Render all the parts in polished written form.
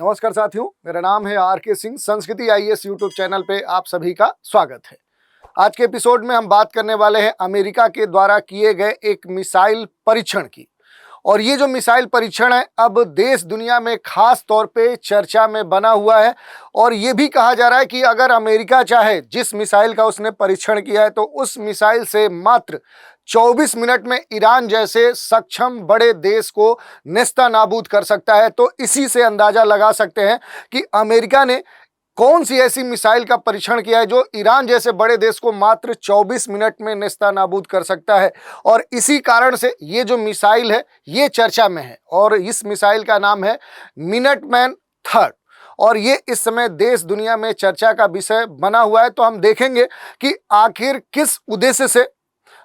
नमस्कार साथियों, मेरा नाम है आर.के. सिंह। संस्कृति आईएएस यूट्यूब चैनल पे आप सभी का स्वागत है। आज के एपिसोड में हम बात करने वाले हैं अमेरिका के द्वारा किए गए एक मिसाइल परीक्षण की। और ये जो मिसाइल परीक्षण है अब देश दुनिया में खास तौर पे चर्चा में बना हुआ है। और ये भी कहा जा रहा है कि अगर अमेरिका चाहे, जिस मिसाइल का उसने परीक्षण किया है, तो उस मिसाइल से मात्र 24 मिनट में ईरान जैसे सक्षम बड़े देश को नेस्तनाबूद कर सकता है। तो इसी से अंदाजा लगा सकते हैं कि अमेरिका ने कौन सी ऐसी मिसाइल का परीक्षण किया है जो ईरान जैसे बड़े देश को मात्र 24 मिनट में नेस्तनाबूद कर सकता है। और इसी कारण से ये जो मिसाइल है ये चर्चा में है और इस मिसाइल का नाम है मिनटमैन थर्ड। और ये इस समय देश दुनिया में चर्चा का विषय बना हुआ है। तो हम देखेंगे कि आखिर किस उद्देश्य से,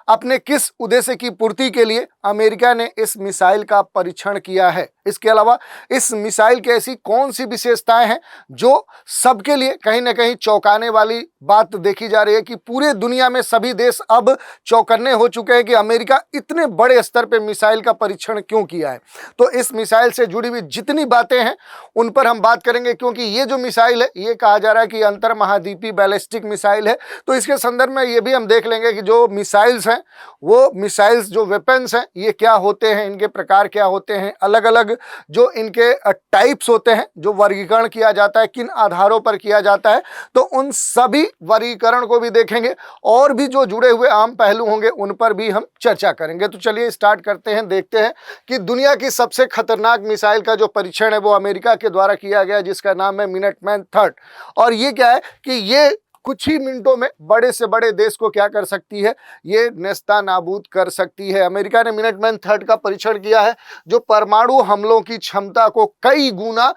अपने किस उद्देश्य की पूर्ति के लिए अमेरिका ने इस मिसाइल का परीक्षण किया है। इसके अलावा इस मिसाइल की ऐसी कौन सी विशेषताएं हैं जो सबके लिए कहीं ना कहीं चौंकाने वाली बात देखी जा रही है कि पूरे दुनिया में सभी देश अब चौकन्ने हो चुके हैं कि अमेरिका इतने बड़े स्तर पे मिसाइल का परीक्षण क्यों किया है। तो इस मिसाइल से जुड़ी हुई जितनी बातें हैं उन पर हम बात करेंगे, क्योंकि ये जो मिसाइल है ये कहा जा रहा है कि अंतर महाद्वीपीय बैलिस्टिक मिसाइल है। तो इसके संदर्भ में ये भी हम देख लेंगे कि जो मिसाइल्स हैं, वो मिसाइल्स जो वेपन्स हैं ये क्या होते हैं, इनके प्रकार क्या होते हैं, अलग अलग जो इनके टाइप्स होते हैं, जो वर्गीकरण किया जाता है, किन आधारों पर किया जाता है। तो उन सभी वर्गीकरण को भी देखेंगे और भी जो जुड़े हुए आम पहलू होंगे उन पर भी हम चर्चा करेंगे। तो चलिए स्टार्ट करते हैं, देखते हैं कि दुनिया की सबसे खतरनाक मिसाइल का जो परीक्षण है वो अमेरिका के द्वारा किया गया, जिसका नाम है मिनटमैन थर्ड। और ये क्या है कि ये कुछ ही मिनटों में बड़े से बड़े देश को क्या कर सकती है, ये नेस्तनाबूद कर सकती है। अमेरिका ने मिनटमैन थर्ड का परीक्षण किया है जो परमाणु हमलों की क्षमता को कई गुना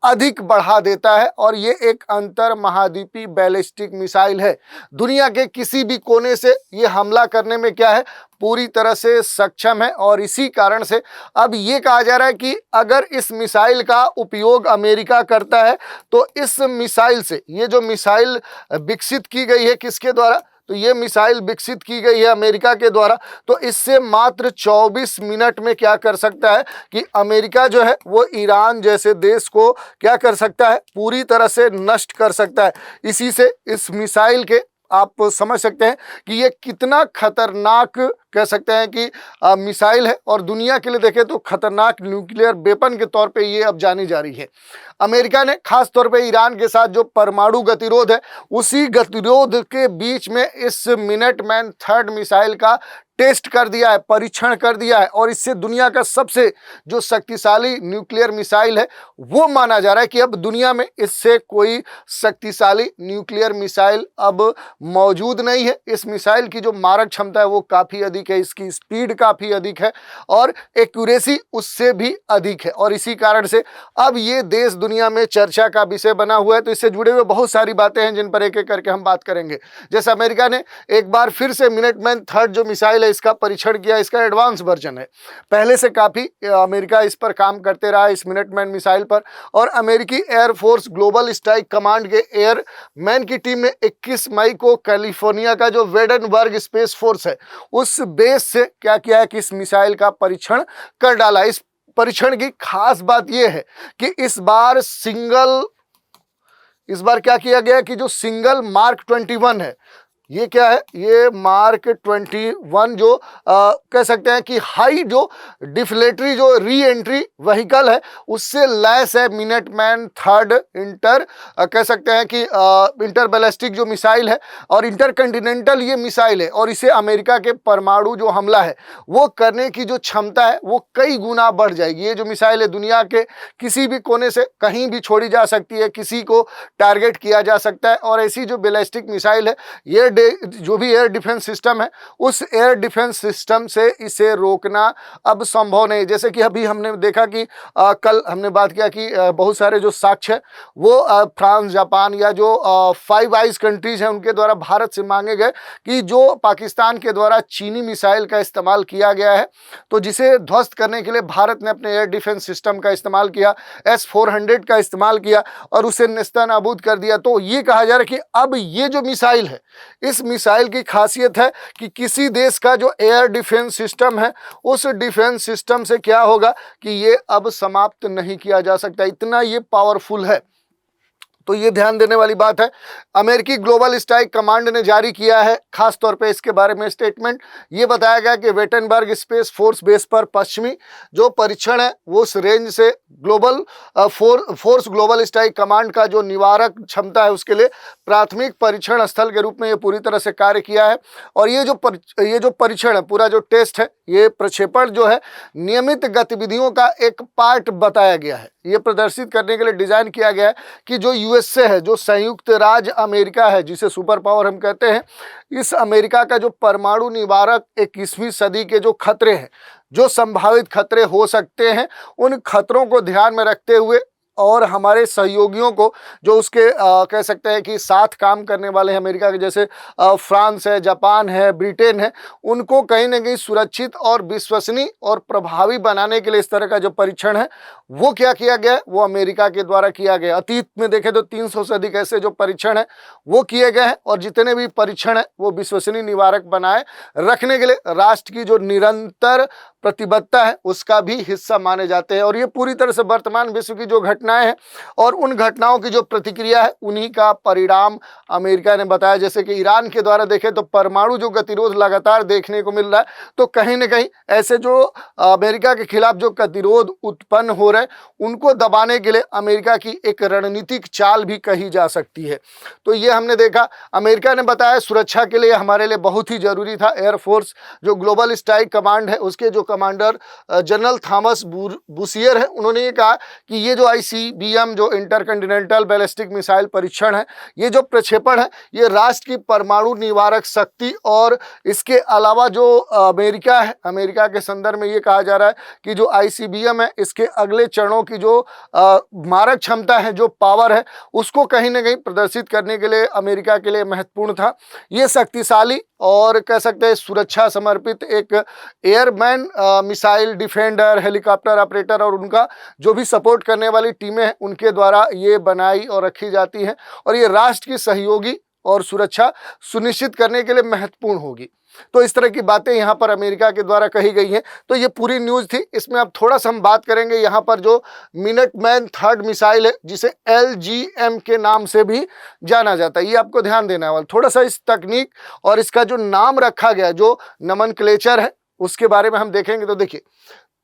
अधिक बढ़ा देता है। और ये एक अंतर महाद्वीपीय बैलिस्टिक मिसाइल है। दुनिया के किसी भी कोने से ये हमला करने में क्या है, पूरी तरह से सक्षम है। और इसी कारण से अब ये कहा जा रहा है कि अगर इस मिसाइल का उपयोग अमेरिका करता है तो इस मिसाइल से, ये जो मिसाइल विकसित की गई है किसके द्वारा, तो ये मिसाइल विकसित की गई है अमेरिका के द्वारा। तो इससे मात्र 24 मिनट में क्या कर सकता है कि अमेरिका जो है वो ईरान जैसे देश को क्या कर सकता है, पूरी तरह से नष्ट कर सकता है। इसी से इस मिसाइल के आप समझ सकते हैं कि ये कितना खतरनाक कह सकते हैं कि मिसाइल है। और दुनिया के लिए देखें तो खतरनाक न्यूक्लियर वेपन के तौर पे ये अब जानी जा रही है। अमेरिका ने खास तौर पे ईरान के साथ जो परमाणु गतिरोध है उसी गतिरोध के बीच में इस मिनटमैन थर्ड मिसाइल का टेस्ट कर दिया है, परीक्षण कर दिया है। और इससे दुनिया का सबसे जो शक्तिशाली न्यूक्लियर मिसाइल है वो माना जा रहा है कि अब दुनिया में इससे कोई शक्तिशाली न्यूक्लियर मिसाइल अब मौजूद नहीं है। इस मिसाइल की जो मारक क्षमता है वो काफ़ी अधिक है, इसकी स्पीड काफ़ी अधिक है और एक्यूरेसी उससे भी अधिक है। और इसी कारण से अब ये देश दुनिया में चर्चा का विषय बना हुआ है। तो इससे जुड़े हुए बहुत सारी बातें हैं जिन पर एक एक करके हम बात करेंगे। जैसे अमेरिका ने एक बार फिर से मिनटमैन थर्ड जो मिसाइल है इसका परीक्षण किया। इसका एडवांस वर्जन है, पहले से काफ़ी अमेरिका इस पर काम करते रहा इस मिनटमैन मिसाइल पर। और अमेरिकी एयरफोर्स ग्लोबल स्ट्राइक कमांड के एयरमैन की टीम ने 21 मई को कैलिफोर्निया का जो वेडनबर्ग स्पेस फोर्स है उस बेस से क्या किया है कि इस मिसाइल का परीक्षण कर डाला। इस परीक्षण की खास बात यह है कि इस बार क्या किया गया कि जो सिंगल मार्क 21 है, ये क्या है, ये मार्क 21 जो कह सकते हैं कि हाई जो डिफलेटरी जो री एंट्री व्हीकल है उससे लैस है मिनटमैन थर्ड कह सकते हैं कि इंटर बैलिस्टिक जो मिसाइल है और इंटरकंटिनेंटल ये मिसाइल है। और इसे अमेरिका के परमाणु जो हमला है वो करने की जो क्षमता है वो कई गुना बढ़ जाएगी। ये जो मिसाइल है दुनिया के किसी भी कोने से कहीं भी छोड़ी जा सकती है, किसी को टारगेट किया जा सकता है। और ऐसी जो बैलिस्टिक मिसाइल है ये जो भी एयर डिफेंस सिस्टम है उस एयर डिफेंस सिस्टम से इसे रोकना अब संभव नहीं। जैसे कि अभी हमने देखा कि कल हमने बात किया कि बहुत सारे जो साक्ष्य है वो फ्रांस, जापान या जो फाइव आइज कंट्रीज हैं उनके द्वारा भारत से मांगे गए कि जो पाकिस्तान के द्वारा चीनी मिसाइल का इस्तेमाल किया गया है तो जिसे ध्वस्त करने के लिए भारत ने अपने एयर डिफेंस सिस्टम का इस्तेमाल किया, S-400 का इस्तेमाल किया और उसे नेस्तनाबूद कर दिया। तो ये कहा जा रहा है कि अब ये जो मिसाइल है इस मिसाइल की खासियत है कि किसी देश का जो एयर डिफेंस सिस्टम है उस डिफेंस सिस्टम से क्या होगा कि ये अब समाप्त नहीं किया जा सकता, इतना ये पावरफुल है। तो ये ध्यान देने वाली बात है। अमेरिकी ग्लोबल स्ट्राइक कमांड ने जारी किया है खास तौर पे इसके बारे में स्टेटमेंट। ये बताया गया कि वेटनबर्ग स्पेस फोर्स बेस पर पश्चिमी जो परीक्षण है वो उस रेंज से global force global strike command का जो निवारक क्षमता है उसके लिए प्राथमिक परीक्षण स्थल के रूप में ये पूरी तरह से कार्य किया है। और ये जो परीक्षण है, पूरा जो टेस्ट है, ये प्रक्षेपण जो है नियमित गतिविधियों का एक पार्ट बताया गया है। ये प्रदर्शित करने के लिए डिजाइन किया गया है कि जो यूएसए है, जो संयुक्त राज्य अमेरिका है, जिसे सुपर पावर हम कहते हैं, इस अमेरिका का जो परमाणु निवारक 21वीं सदी के जो खतरे हैं, जो संभावित खतरे हो सकते हैं, उन खतरों को ध्यान में रखते हुए और हमारे सहयोगियों को जो उसके कह सकते हैं कि साथ काम करने वाले हैं अमेरिका के, जैसे फ्रांस है, जापान है, ब्रिटेन है, उनको कहीं ना कहीं सुरक्षित और विश्वसनीय और प्रभावी बनाने के लिए इस तरह का जो परीक्षण है वो क्या किया गया है, वो अमेरिका के द्वारा किया गया। अतीत में देखें तो 300 से अधिक ऐसे जो परीक्षण है वो किए गए हैं, और जितने भी परीक्षण है वो विश्वसनीय निवारक बनाए रखने के लिए राष्ट्र की जो निरंतर प्रतिबद्धता है उसका भी हिस्सा माने जाते हैं। और ये पूरी तरह से वर्तमान विश्व की जो घटनाएं हैं और उन घटनाओं की जो प्रतिक्रिया है उन्हीं का परिणाम अमेरिका ने बताया। जैसे कि ईरान के द्वारा देखें तो परमाणु जो गतिरोध लगातार देखने को मिल रहा है, तो कहीं ना कहीं ऐसे जो अमेरिका के खिलाफ जो गतिरोध उत्पन्न हो रहे हैं उनको दबाने के लिए अमेरिका की एक रणनीतिक चाल भी कही जा सकती है। तो ये हमने देखा। अमेरिका ने बताया सुरक्षा के लिए हमारे लिए बहुत ही जरूरी था एयरफोर्स जो ग्लोबल स्ट्राइक कमांड है उसके जो कमांडर जनरल थॉमस बुशियर है, उन्होंने ये कहा कि ये जो ICBM जो इंटरकॉन्टिनेंटल बैलिस्टिक मिसाइल परीक्षण है, ये जो प्रक्षेपण है, ये राष्ट्र की परमाणु निवारक शक्ति और इसके अलावा जो अमेरिका है, अमेरिका के संदर्भ में ये कहा जा रहा है कि जो ICBM है इसके अगले चरणों की जो मारक क्षमता है, जो पावर है, उसको कहीं ना कहीं प्रदर्शित करने के लिए अमेरिका के लिए महत्वपूर्ण था। ये शक्तिशाली और कह सकते हैं सुरक्षा समर्पित एक airman missile defender, helicopter operator और उनका जो भी सपोर्ट करने वाली टीमें हैं उनके द्वारा ये बनाई और रखी जाती हैं, और ये राष्ट्र की सहयोगी और सुरक्षा सुनिश्चित करने के लिए महत्वपूर्ण होगी। तो इस तरह की बातें यहाँ पर अमेरिका के द्वारा कही गई हैं। तो ये पूरी न्यूज़ थी। इसमें अब थोड़ा सा हम बात करेंगे यहाँ पर जो मिनटमैन थर्ड मिसाइल है जिसे LGM के नाम से भी जाना जाता है, ये आपको ध्यान देना है। थोड़ा सा इस तकनीक और इसका जो नाम रखा गया, जो नमनक्लेचर है, उसके बारे में हम देखेंगे। तो देखिए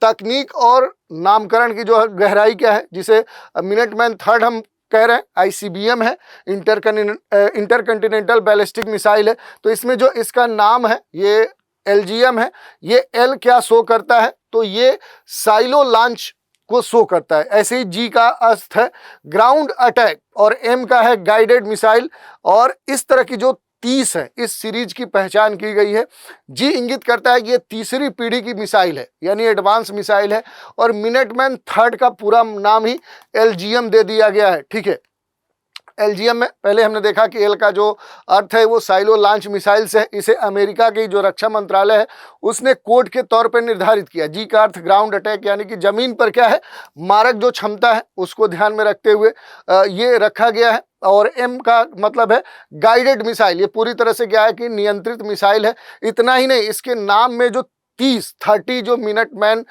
तकनीक और नामकरण की जो गहराई क्या है, जिसे मिनटमैन थर्ड हम कह रहे हैं, ICBM है, इंटरकॉन्टिनेंटल बैलिस्टिक मिसाइल है। तो इसमें जो इसका नाम है ये LGM है। ये L क्या शो करता है, तो ये साइलो लॉन्च को शो करता है। ऐसे ही G का अर्थ है ग्राउंड अटैक और M का है गाइडेड मिसाइल। और इस तरह की जो 30 है इस सीरीज की पहचान की गई है। जी इंगित करता है कि ये तीसरी पीढ़ी की मिसाइल है, यानी एडवांस मिसाइल है, और मिनटमैन थर्ड का पूरा नाम ही LGM दे दिया गया है। ठीक है, LGM में पहले हमने देखा कि L का जो अर्थ है वो साइलो लॉन्च मिसाइल से है। इसे अमेरिका की जो रक्षा मंत्रालय है उसने कोड के तौर पर निर्धारित किया। जी का अर्थ ग्राउंड अटैक, यानी कि जमीन पर क्या है मारक जो क्षमता है उसको ध्यान में रखते हुए ये रखा गया है। और M का मतलब है गाइडेड मिसाइल, ये पूरी तरह से क्या है कि नियंत्रित मिसाइल है। इतना ही नहीं, इसके नाम में जो 30 जो मिनटमैन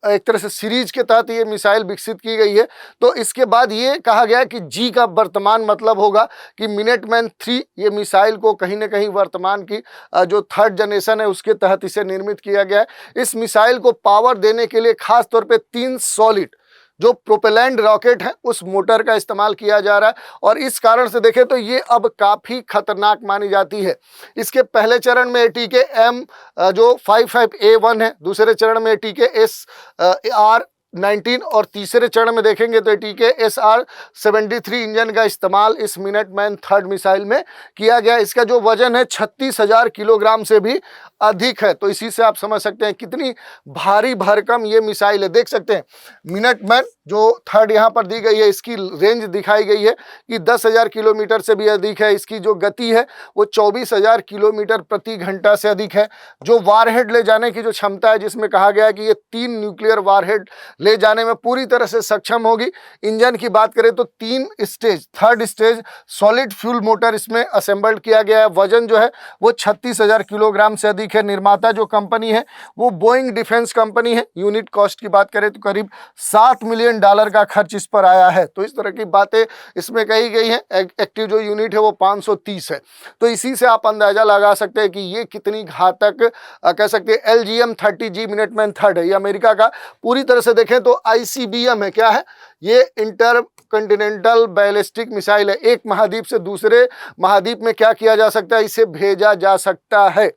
एक तरह से सीरीज के तहत ये मिसाइल विकसित की गई है। तो इसके बाद ये कहा गया कि जी का वर्तमान मतलब होगा कि मिनटमैन 3 ये मिसाइल को कहीं ना कहीं वर्तमान की जो थर्ड जनरेशन है उसके तहत इसे निर्मित किया गया है। इस मिसाइल को पावर देने के लिए खास तौर पे 3 सॉलिड जो प्रोपेलैंड रॉकेट है उस मोटर का इस्तेमाल किया जा रहा है, और इस कारण से देखें तो ये अब काफ़ी खतरनाक मानी जाती है। इसके पहले चरण में ATK M जो 55A1 है, दूसरे चरण में ATK SR-19 और तीसरे चरण में देखेंगे तो ATK SR-73 इंजन का इस्तेमाल इस मिनटमैन थर्ड मिसाइल में किया गया। इसका जो वजन है 36,000 किलोग्राम से भी अधिक है। तो इसी से आप समझ सकते हैं कितनी भारी भरकम ये मिसाइल है। देख सकते हैं मिनटमैन जो थर्ड यहाँ पर दी गई है, इसकी रेंज दिखाई गई है कि 10,000 किलोमीटर से भी अधिक है। इसकी जो गति है वो 24,000 किलोमीटर प्रति घंटा से अधिक है। जो वारहेड ले जाने की जो क्षमता है, जिसमें कहा गया है कि ये 3 न्यूक्लियर वारहेड ले जाने में पूरी तरह से सक्षम होगी। इंजन की बात करें तो 3 stage, third stage solid fuel motor इसमें असेंबल्ड किया गया है। वजन जो है वो 36,000 किलोग्राम से अधिक है। निर्माता जो कंपनी है वो बोइंग डिफेंस कंपनी है। यूनिट कॉस्ट की बात करें तो करीब $7 मिलियन का खर्च इस पर आया है। तो इस तरह की बातें इसमें कही गई हैं। एक्टिव जो यूनिट है वो 530 है। तो इसी से आप अंदाजा लगा सकते हैं कि ये कितनी घातक कह सकते हैं LGM 30G मिनटमैन थर्ड है। ये अमेरिका का पूरी तरह से देखें तो ICBM है। क्या है ये? इंटर कॉन्टिनेंटल बैलिस्टिक मिसाइल है। एक महाद्वीप से दूसरे महाद्वीप में क्या किया जा सकता है? इसे भेजा जा सकता है।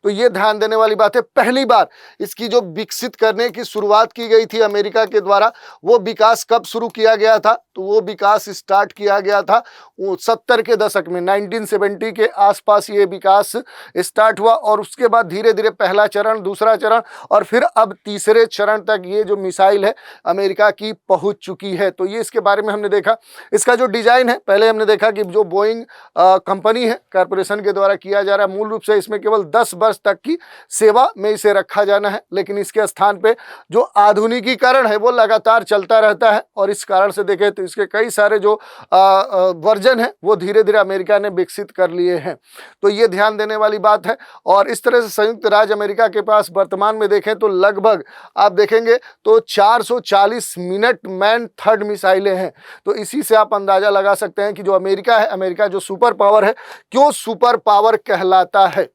तो ये ध्यान देने वाली बात है। पहली बार इसकी जो विकसित करने की शुरुआत की गई थी अमेरिका के द्वारा, वो विकास कब शुरू किया गया था? तो वो विकास स्टार्ट किया गया था 70 के दशक में, 1970 के आसपास ये विकास स्टार्ट हुआ। और उसके बाद धीरे धीरे पहला चरण, दूसरा चरण और फिर अब तीसरे चरण तक ये जो मिसाइल है अमेरिका की पहुंच चुकी है। तो ये इसके बारे में हमने देखा। इसका जो डिजाइन है, पहले हमने देखा कि जो बोइंग कंपनी है, कॉर्पोरेशन के द्वारा किया जा रहा है। मूल रूप से इसमें केवल 10 वर्ष तक की सेवा में इसे रखा जाना है, लेकिन इसके स्थान पे जो आधुनिकीकरण है वो लगातार चलता रहता है। और इस कारण से देखें तो इसके कई सारे जो वर्जन है वो धीरे धीरे अमेरिका ने विकसित कर लिए हैं। तो ये ध्यान देने वाली बात है। और इस तरह से संयुक्त राज्य अमेरिका के पास वर्तमान में देखें तो लगभग आप देखेंगे तो 440 मिनटमैन थर्ड मिसाइलें हैं। तो इसी से आप अंदाजा लगा सकते हैं कि जो अमेरिका है, अमेरिका जो सुपर पावर है, क्यों सुपर पावर कहलाता है।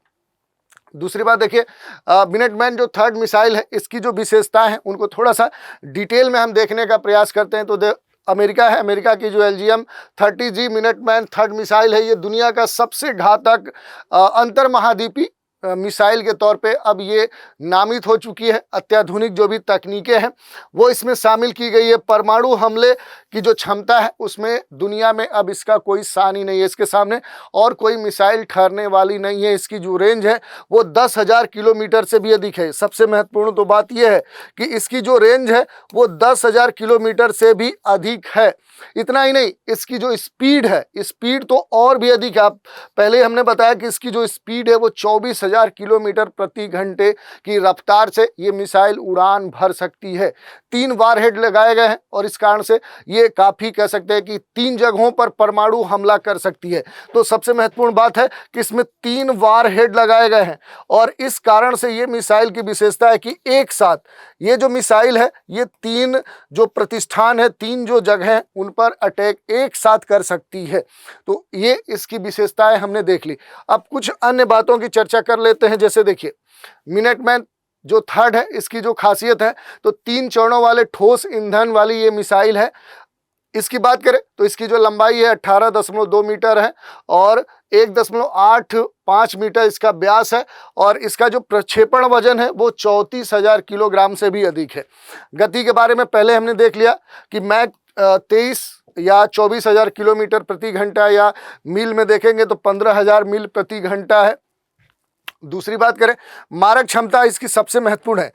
दूसरी बात देखिए, मिनटमैन जो थर्ड मिसाइल है इसकी जो विशेषताएं हैं उनको थोड़ा सा डिटेल में हम देखने का प्रयास करते हैं। तो अमेरिका है, अमेरिका की जो LGM 30G Minuteman third missile है, ये दुनिया का सबसे घातक अंतर महाद्वीपीय मिसाइल के तौर पे अब ये नामित हो चुकी है। अत्याधुनिक जो भी तकनीकें हैं वो इसमें शामिल की गई है। परमाणु हमले की जो क्षमता है उसमें दुनिया में अब इसका कोई सानी नहीं है, इसके सामने और कोई मिसाइल ठहरने वाली नहीं है। इसकी जो रेंज है वो 10,000 किलोमीटर से भी अधिक है। सबसे महत्वपूर्ण तो बात यह है कि इसकी जो रेंज है वो 10,000 किलोमीटर से भी अधिक है। इतना ही नहीं, इसकी जो स्पीड है, स्पीड तो और भी अधिक है। आप पहले हमने बताया कि इसकी जो स्पीड है वो 24,000 किलोमीटर प्रति घंटे की रफ्तार से ये मिसाइल उड़ान भर सकती है। 3 वारहेड लगाए गए हैं और इस कारण से ये काफ़ी कह सकते हैं कि 3 जगहों पर परमाणु हमला कर सकती है। तो सबसे महत्वपूर्ण बात है कि इसमें 3 वारहेड लगाए गए हैं और इस कारण से ये मिसाइल की विशेषता है कि एक साथ ये जो मिसाइल है ये 3 जो प्रतिष्ठान है, 3 जो जगह हैं उन पर अटैक एक साथ कर सकती है। तो ये इसकी विशेषताएं हमने देख ली। अब कुछ अन्य बातों की चर्चा कर लेते हैं। जैसे देखिए, मिनटमैन जो थर्ड है इसकी जो खासियत है तो 3 चरणों वाले ठोस ईंधन वाली ये मिसाइल है। इसकी बात करें तो इसकी जो लंबाई है 18.2 मीटर है और 1.85 मीटर इसका व्यास है और इसका जो प्रक्षेपण वजन है वो 34,000 किलोग्राम से भी अधिक है। गति के बारे में पहले हमने देख लिया कि मैक 23 या 24,000 किलोमीटर प्रति घंटा, या मील में देखेंगे तो 15,000 मील प्रति घंटा है। दूसरी बात करें, मारक क्षमता इसकी सबसे महत्वपूर्ण है।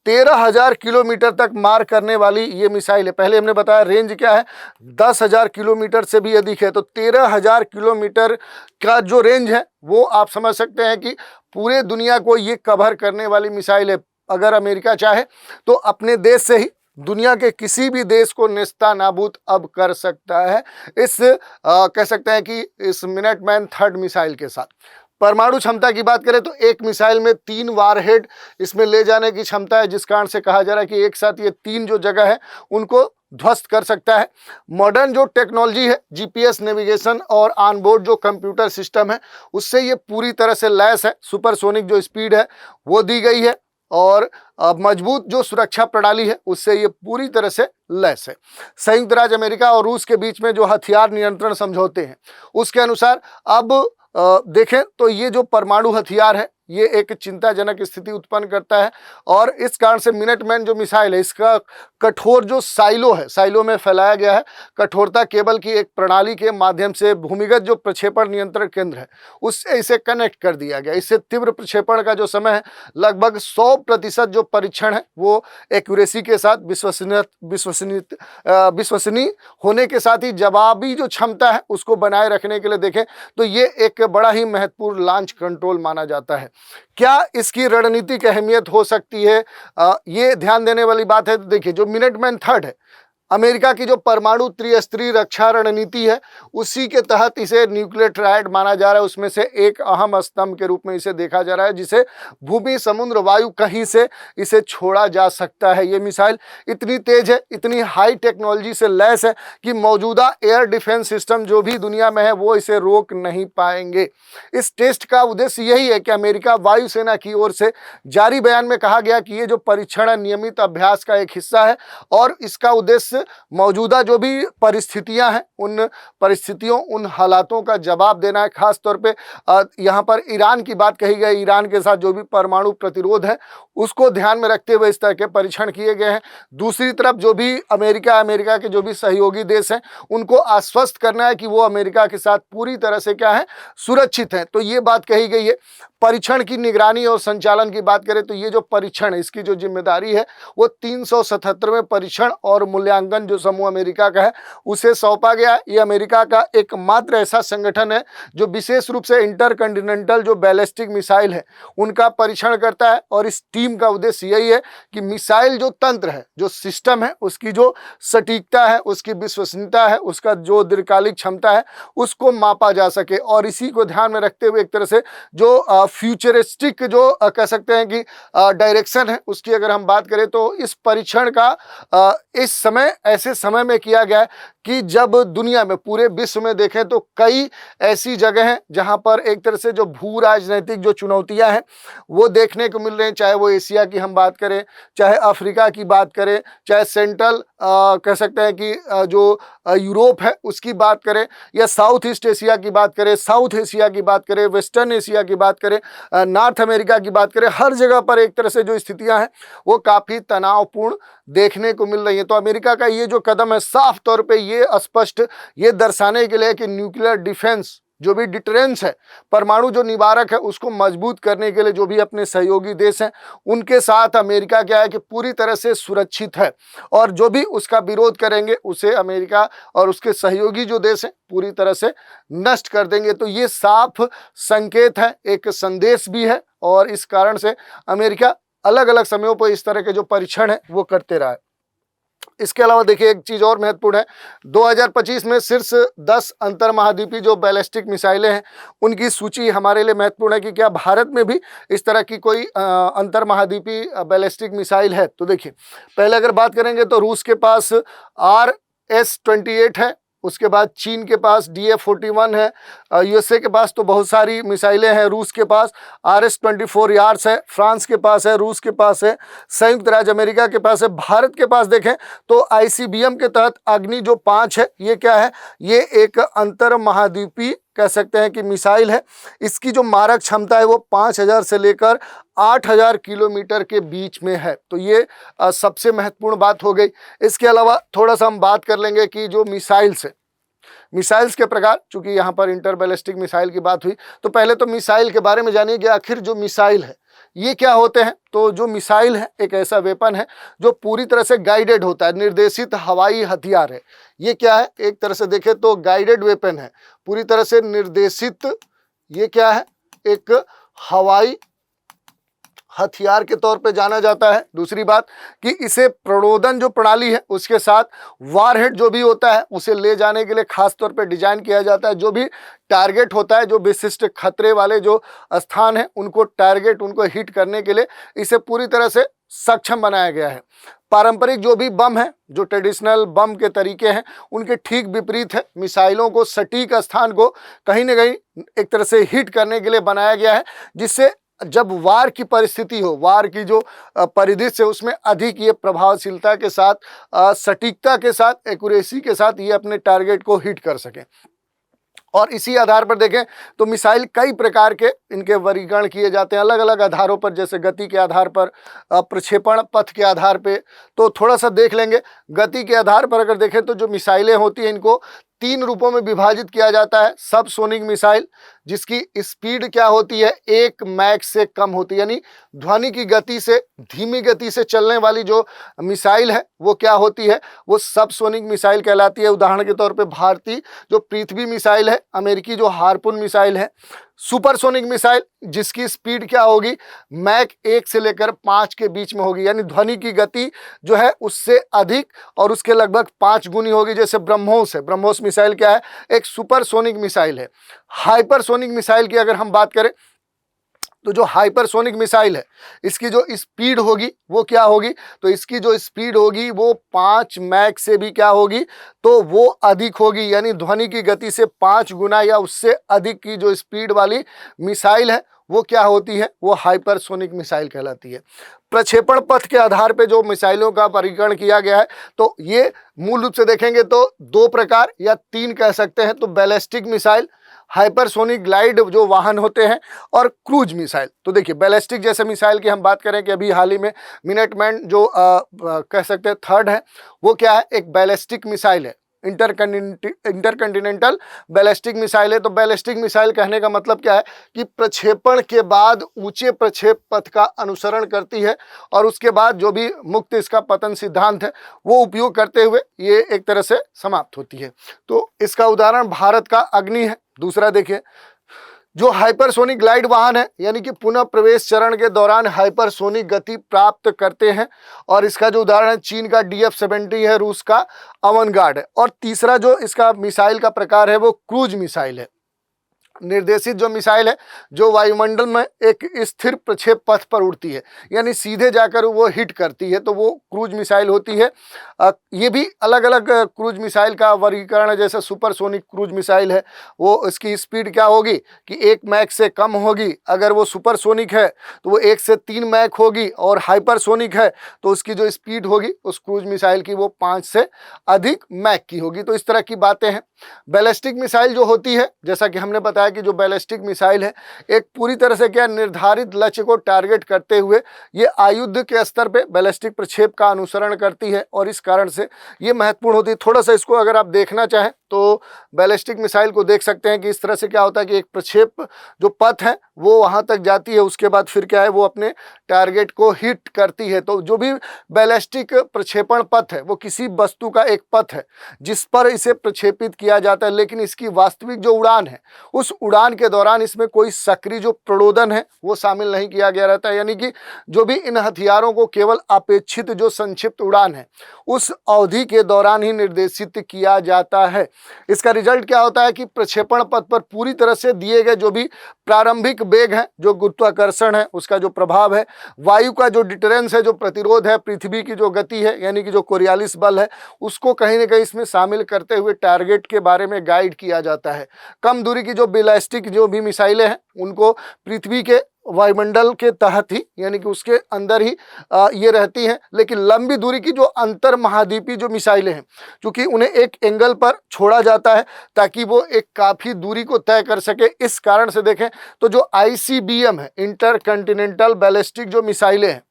13,000 किलोमीटर तक मार करने वाली ये मिसाइल है। पहले हमने बताया रेंज क्या है, 10,000 किलोमीटर से भी अधिक है। तो 13,000 किलोमीटर का जो रेंज है वो आप समझ सकते हैं कि पूरे दुनिया को ये कवर करने वाली मिसाइल है। अगर अमेरिका चाहे तो अपने देश से ही दुनिया के किसी भी देश को नेस्ता नाबूद अब कर सकता है इस कह सकते हैं कि इस मिनटमैन थर्ड मिसाइल के साथ। परमाणु क्षमता की बात करें तो एक मिसाइल में 3 वारहेड इसमें ले जाने की क्षमता है, जिस कारण से कहा जा रहा है कि एक साथ ये 3 जो जगह है उनको ध्वस्त कर सकता है। मॉडर्न जो टेक्नोलॉजी है, GPS नेविगेशन और ऑनबोर्ड जो कंप्यूटर सिस्टम है उससे ये पूरी तरह से लैस है। सुपरसोनिक जो स्पीड है वो दी गई है और मजबूत जो सुरक्षा प्रणाली है उससे ये पूरी तरह से लैस है। संयुक्त राज्य अमेरिका और रूस के बीच में जो हथियार नियंत्रण समझौते हैं उसके अनुसार अब देखें तो ये जो परमाणु हथियार है ये एक चिंताजनक स्थिति उत्पन्न करता है और इस कारण से मिनटमैन जो मिसाइल है इसका कठोर जो साइलो है, साइलो में फैलाया गया है कठोरता केबल की एक प्रणाली के माध्यम से भूमिगत जो प्रक्षेपण नियंत्रण केंद्र है उससे इसे कनेक्ट कर दिया गया। इससे तीव्र प्रक्षेपण का जो समय है लगभग 100% जो परीक्षण है वो एक्यूरेसी के साथ विश्वसनीय होने के साथ ही जवाबी जो क्षमता है उसको बनाए रखने के लिए देखें तो ये एक बड़ा ही महत्वपूर्ण लॉन्च कंट्रोल माना जाता है। क्या इसकी रणनीतिक अहमियत हो सकती है, ये ध्यान देने वाली बात है। तो देखिए, जो मिनटमैन थर्ड है, अमेरिका की जो परमाणु त्रिस्तरीय रक्षा रणनीति है, उसी के तहत इसे न्यूक्लियर ट्रायड माना जा रहा है। उसमें से एक अहम स्तंभ के रूप में इसे देखा जा रहा है, जिसे भूमि, समुद्र, वायु कहीं से इसे छोड़ा जा सकता है। ये मिसाइल इतनी तेज है, इतनी हाई टेक्नोलॉजी से लैस है कि मौजूदा एयर डिफेंस सिस्टम जो भी दुनिया में है वो इसे रोक नहीं पाएंगे। इस टेस्ट का उद्देश्य यही है कि अमेरिका वायुसेना की ओर से जारी बयान में कहा गया कि ये जो परीक्षण है नियमित अभ्यास का एक हिस्सा है और इसका उद्देश्य मौजूदा जो भी परिस्थितियां हैं उन परिस्थितियों, उन हालातों का जवाब देना है। खास तौर पे यहाँ पर ईरान की बात कही गई। ईरान के साथ जो भी परमाणु प्रतिरोध है उसको ध्यान में रखते हुए इस तरह के परीक्षण किए गए हैं। दूसरी तरफ जो भी अमेरिका के जो भी सहयोगी देश हैं उनको आश्वस्त करना है कि वो अमेरिका के साथ पूरी तरह से क्या है, सुरक्षित हैं। तो ये बात कही गई है। परीक्षण की निगरानी और संचालन की बात करें तो ये जो परीक्षण है इसकी जो जिम्मेदारी है वो 377वें परीक्षण और मूल्यांकन जो समूह अमेरिका का है उसे सौंपा गया। ये अमेरिका का एकमात्र ऐसा संगठन है जो विशेष रूप से इंटरकॉन्टिनेंटल जो बैलिस्टिक मिसाइल है उनका परीक्षण करता है। और इस टीम का उद्देश्य यही है कि मिसाइल जो तंत्र है, जो सिस्टम है, उसकी जो सटीकता है, उसकी विश्वसनीयता है, उसका जो दीर्घकालिक क्षमता है उसको मापा जा सके। और इसी को ध्यान में रखते हुए एक तरह से जो फ्यूचरिस्टिक जो कह सकते हैं कि डायरेक्शन है उसकी अगर हम बात करें तो इस परीक्षण का इस समय ऐसे समय में किया गया है कि जब दुनिया में, पूरे विश्व में देखें तो कई ऐसी जगह हैं जहां पर एक तरह से जो भू राजनीतिक जो चुनौतियां हैं वो देखने को मिल रही हैं। चाहे वो एशिया की हम बात करें, चाहे अफ्रीका की बात करें, चाहे सेंट्रल कह सकते हैं कि जो यूरोप है उसकी बात करें, या साउथ ईस्ट एशिया की बात करें, साउथ एशिया की बात करें, वेस्टर्न एशिया की बात करें, नॉर्थ अमेरिका की बात करें, हर जगह पर एक तरह से जो स्थितियां हैं वो काफ़ी तनावपूर्ण देखने को मिल रही है। तो अमेरिका का ये जो कदम है साफ तौर पे ये स्पष्ट ये दर्शाने के लिए कि न्यूक्लियर डिफेंस जो भी डिटरेंस है, परमाणु जो निवारक है, उसको मजबूत करने के लिए जो भी अपने सहयोगी देश हैं उनके साथ अमेरिका क्या है कि पूरी तरह से सुरक्षित है। और जो भी उसका विरोध करेंगे उसे अमेरिका और उसके सहयोगी जो देश हैं पूरी तरह से नष्ट कर देंगे। तो ये साफ संकेत है, एक संदेश भी है। और इस कारण से अमेरिका अलग अलग समयों पर इस तरह के जो परीक्षण है वो करते रहा है। इसके अलावा देखिए एक चीज़ और महत्वपूर्ण है, 2025 में शीर्ष 10 अंतर महाद्वीपीय जो बैलिस्टिक मिसाइलें हैं उनकी सूची हमारे लिए महत्वपूर्ण है कि क्या भारत में भी इस तरह की कोई अंतर महाद्वीपीय बैलिस्टिक मिसाइल है। तो देखिए, पहले अगर बात करेंगे तो रूस के पास RS-28 है, उसके बाद चीन के पास DF-41 है, USA के पास तो बहुत सारी मिसाइलें हैं। रूस के पास RS-24 यार्स है, फ्रांस के पास है, रूस के पास है, संयुक्त राज्य अमेरिका के पास है। भारत के पास देखें तो ICBM के तहत अग्नि जो 5 है, ये क्या है, ये एक अंतर महाद्वीपीय कह सकते हैं कि मिसाइल है। इसकी जो मारक क्षमता है वो 5000 से लेकर 8000 किलोमीटर के बीच में है। तो ये सबसे महत्वपूर्ण बात हो गई। इसके अलावा थोड़ा सा हम बात कर लेंगे कि जो मिसाइल्स है, मिसाइल्स के प्रकार, चूंकि यहाँ पर इंटर बैलिस्टिक मिसाइल की बात हुई तो पहले तो मिसाइल के बारे में जानिए कि आखिर जो मिसाइल है ये क्या होते हैं। तो जो मिसाइल है एक ऐसा वेपन है जो पूरी तरह से गाइडेड होता है, निर्देशित हवाई हथियार है। ये क्या है, एक तरह से देखें तो गाइडेड वेपन है, पूरी तरह से निर्देशित, ये क्या है, एक हवाई हथियार के तौर पे जाना जाता है। दूसरी बात कि इसे प्रणोदन जो प्रणाली है उसके साथ वारहेड जो भी होता है उसे ले जाने के लिए खास तौर पे डिजाइन किया जाता है। जो भी टारगेट होता है, जो विशिष्ट खतरे वाले जो स्थान है उनको टारगेट, उनको हिट करने के लिए इसे पूरी तरह से सक्षम बनाया गया है। पारंपरिक जो भी बम है, जो ट्रेडिशनल बम के तरीके हैं, उनके ठीक विपरीत है। मिसाइलों को सटीक स्थान को कहीं ना कहीं एक तरह से हिट करने के लिए बनाया गया है, जिससे जब वार की परिस्थिति हो, वार की जो परिदृश्य है उसमें अधिक ये प्रभावशीलता के साथ, सटीकता के साथ, एक्यूरेसी के साथ ये अपने टारगेट को हिट कर सकें। और इसी आधार पर देखें तो मिसाइल कई प्रकार के इनके वर्गीकरण किए जाते हैं अलग अलग आधारों पर, जैसे गति के आधार पर, प्रक्षेपण पथ के आधार पे। तो थोड़ा सा देख लेंगे। गति के आधार पर अगर देखें तो जो मिसाइलें होती हैं इनको 3 रूपों में विभाजित किया जाता है। सबसोनिक मिसाइल, जिसकी स्पीड क्या होती है, 1 मैक से कम होती है, यानी ध्वनि की गति से, धीमी गति से चलने वाली जो मिसाइल है वो क्या होती है, वो सबसोनिक मिसाइल कहलाती है। उदाहरण के तौर पे भारतीय जो पृथ्वी मिसाइल है, अमेरिकी जो हार्पून मिसाइल है। सुपरसोनिक मिसाइल जिसकी स्पीड क्या होगी, मैक 1 से लेकर 5 के बीच में होगी, यानी ध्वनि की गति जो है उससे अधिक और उसके लगभग 5 गुनी होगी। जैसे ब्रह्मोस है, ब्रह्मोस मिसाइल क्या है, एक सुपरसोनिक मिसाइल है। हाइपरसोनिक मिसाइल की अगर हम बात करें तो जो हाइपरसोनिक मिसाइल है इसकी जो स्पीड होगी वो क्या होगी, तो इसकी जो स्पीड होगी वो 5 मैक से भी क्या होगी, तो वो अधिक होगी, यानी ध्वनि की गति से 5 गुना या उससे अधिक की जो स्पीड वाली मिसाइल है वो क्या होती है, वो हाइपरसोनिक मिसाइल कहलाती है। प्रक्षेपण पथ के आधार पे जो मिसाइलों का वर्गीकरण किया गया है तो ये मूल रूप से देखेंगे तो 2 प्रकार या 3 कह सकते हैं। तो बैलिस्टिक मिसाइल, हाइपरसोनिक ग्लाइड जो वाहन होते हैं, और क्रूज मिसाइल। तो देखिए बैलिस्टिक जैसे मिसाइल की हम बात करें कि अभी हाल ही में मिनटमैन जो कह सकते हैं 3rd है, वो क्या है, एक बैलिस्टिक मिसाइल है, इंटरकंटिनेंटल बैलिस्टिक मिसाइल है। तो बैलिस्टिक मिसाइल कहने का मतलब क्या है कि प्रक्षेपण के बाद ऊंचे प्रक्षेप पथ का अनुसरण करती है और उसके बाद जो भी मुक्त इसका पतन सिद्धांत है वो उपयोग करते हुए ये एक तरह से समाप्त होती है। तो इसका उदाहरण भारत का अग्नि है। दूसरा देखिए, जो हाइपरसोनिक ग्लाइड वाहन है यानी कि पुनः प्रवेश चरण के दौरान हाइपरसोनिक गति प्राप्त करते हैं, और इसका जो उदाहरण है चीन का DF-70 है, रूस का अवनगार्ड है। और तीसरा जो इसका मिसाइल का प्रकार है वो क्रूज मिसाइल है। निर्देशित जो मिसाइल है जो वायुमंडल में एक स्थिर प्रक्षेप पथ पर उड़ती है, यानी सीधे जाकर वो हिट करती है, तो वो क्रूज मिसाइल होती है। ये भी अलग अलग क्रूज मिसाइल का वर्गीकरण है। जैसे सुपरसोनिक क्रूज मिसाइल है, वो इसकी स्पीड क्या होगी कि 1 मैक से कम होगी। अगर वो सुपरसोनिक है तो वो 1 से 3 मैक होगी, और हाइपरसोनिक है तो उसकी जो स्पीड होगी उस क्रूज मिसाइल की वो 5 से अधिक मैक की होगी। तो इस तरह की बातें हैं। बैलिस्टिक मिसाइल जो होती है, जैसा कि हमने बताया कि जो बैलिस्टिक मिसाइल है एक पूरी तरह से क्या निर्धारित लक्ष्य को टारगेट करते हुए ये आयुध के स्तर पे बैलिस्टिक प्रक्षेप का अनुसरण करती है, और इस कारण से ये महत्वपूर्ण होती है। थोड़ा सा इसको अगर आप देखना चाहें तो बैलिस्टिक मिसाइल को देख सकते हैं कि इस तरह से क्या होता है कि एक प्रक्षेप जो पथ है वो वहां तक जाती है, उसके बाद फिर क्या है वो अपने टारगेट को हिट करती है। तो जो भी बैलिस्टिक प्रक्षेपण पथ है वो किसी वस्तु का एक पथ है जिस पर इसे प्रक्षेपित किया जाता है, लेकिन इसकी वास्तविक जो उड़ान है उस उड़ान के दौरान इसमें कोई सक्रिय जो प्रणोदन है वो शामिल नहीं किया गया रहता है। यानी कि जो भी इन हथियारों को केवल अपेक्षित जो संक्षिप्त उड़ान है उस अवधि के दौरान ही निर्देशित किया जाता है। इसका रिजल्ट क्या होता है कि प्रक्षेपण पथ पर पूरी तरह से दिए गए जो भी प्रारंभिक वेग है, जो गुरुत्वाकर्षण है उसका जो प्रभाव है, वायु का जो डिटरेंस है, जो प्रतिरोध है, पृथ्वी की जो गति है यानी कि जो कोरियालिस बल है, उसको कहीं ना कहीं इसमें शामिल करते हुए टारगेट के बारे में गाइड किया जाता है। कम दूरी की जो बैलिस्टिक जो भी मिसाइलें हैं उनको पृथ्वी के वायुमंडल के तहत ही यानी कि उसके अंदर ही ये रहती हैं, लेकिन लंबी दूरी की जो अंतर महाद्वीपीय जो मिसाइलें हैं क्योंकि उन्हें एक एंगल पर छोड़ा जाता है ताकि वो एक काफ़ी दूरी को तय कर सके। इस कारण से देखें तो जो ICBM है, इंटरकंटिनेंटल बैलिस्टिक जो मिसाइलें हैं,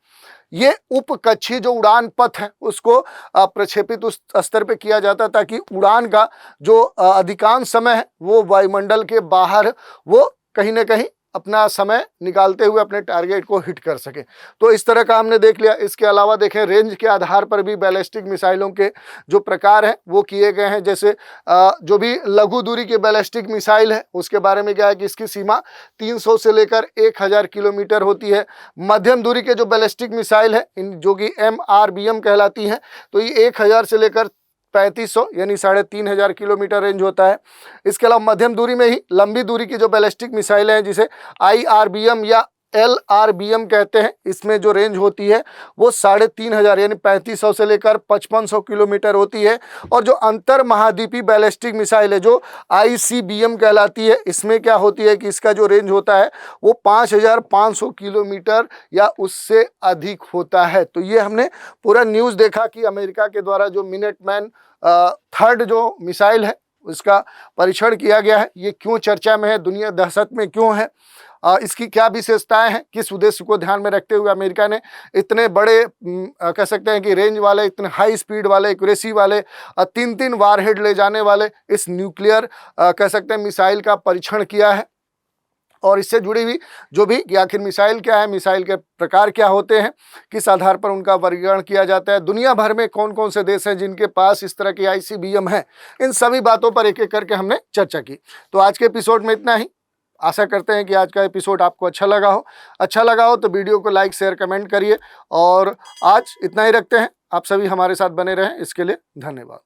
ये उपकक्षीय जो उड़ान पथ है उसको प्रक्षेपित उस स्तर पे किया जाता है ताकि उड़ान का जो अधिकांश समय है वो वायुमंडल के बाहर वो कहीं ना कहीं अपना समय निकालते हुए अपने टारगेट को हिट कर सके। तो इस तरह का हमने देख लिया। इसके अलावा देखें रेंज के आधार पर भी बैलिस्टिक मिसाइलों के जो प्रकार हैं वो किए गए हैं। जैसे जो भी लघु दूरी की बैलिस्टिक मिसाइल है उसके बारे में क्या है कि इसकी सीमा 300 से लेकर 1000 किलोमीटर होती है। मध्यम दूरी के जो बैलिस्टिक मिसाइल है जो कि MRBM कहलाती हैं, तो ये 1000 से लेकर 3500 यानी 3500 किलोमीटर रेंज होता है। इसके अलावा मध्यम दूरी में ही लंबी दूरी की जो बैलिस्टिक मिसाइलें हैं जिसे IRBM या LRBM कहते हैं, इसमें जो रेंज होती है वो 3500 यानी 3500 से लेकर 5500 किलोमीटर होती है। और जो अंतर महाद्वीपीय बैलिस्टिक मिसाइल है जो ICBM कहलाती है, इसमें क्या होती है कि इसका जो रेंज होता है वो 5500 किलोमीटर या उससे अधिक होता है। तो ये हमने पूरा न्यूज़ देखा कि अमेरिका के द्वारा जो मिनटमैन 3rd जो मिसाइल है उसका परीक्षण किया गया है, ये क्यों चर्चा में है, दुनिया दहशत में क्यों है, इसकी क्या विशेषताएं हैं, किस उद्देश्य को ध्यान में रखते हुए अमेरिका ने इतने बड़े कह सकते हैं कि रेंज वाले, इतने हाई स्पीड वाले, एक्यूरेसी वाले 3 वारहेड ले जाने वाले इस न्यूक्लियर कह सकते हैं मिसाइल का परीक्षण किया है। और इससे जुड़ी हुई जो भी कि आखिर मिसाइल क्या है, मिसाइल के प्रकार क्या होते हैं, किस आधार पर उनका वर्गीकरण किया जाता है, दुनिया भर में कौन कौन से देश हैं जिनके पास इस तरह की ICBM है, इन सभी बातों पर एक एक करके हमने चर्चा की। तो आज के एपिसोड में इतना ही। आशा करते हैं कि आज का एपिसोड आपको अच्छा लगा हो तो वीडियो को लाइक शेयर कमेंट करिए। और आज इतना ही रखते हैं। आप सभी हमारे साथ बने रहें, इसके लिए धन्यवाद।